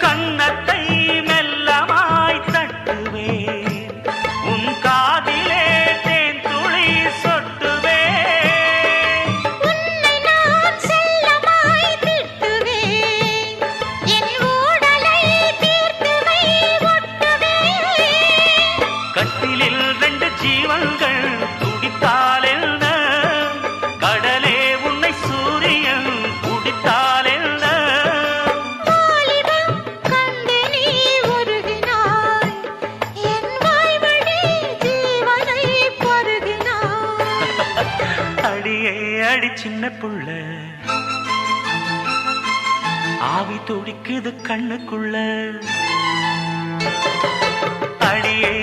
கன்னத்தை மெல்லமாய் தட்டுவேன், உன் காதிலே தேன் துளி சொட்டுவேன். உன்னை நான் செல்லமாய் திட்டுவேன், என் ஊடலை தீர்த்துவை ஒட்டுவேன். கட்டிலில் 2 ஜீவன்கள் துடித்தால் என்ன, கடலே உன்னை சூரியன் குடித்தால் என்ன. வாலிபம் கண்டு நீ உருகினாய், என் வாய்வழி ஜீவனை பருகினாய். அடியே அடி சின்ன புள்ள, ஆவி துடிக்குது கண்ணுக்குள்ள. அடியே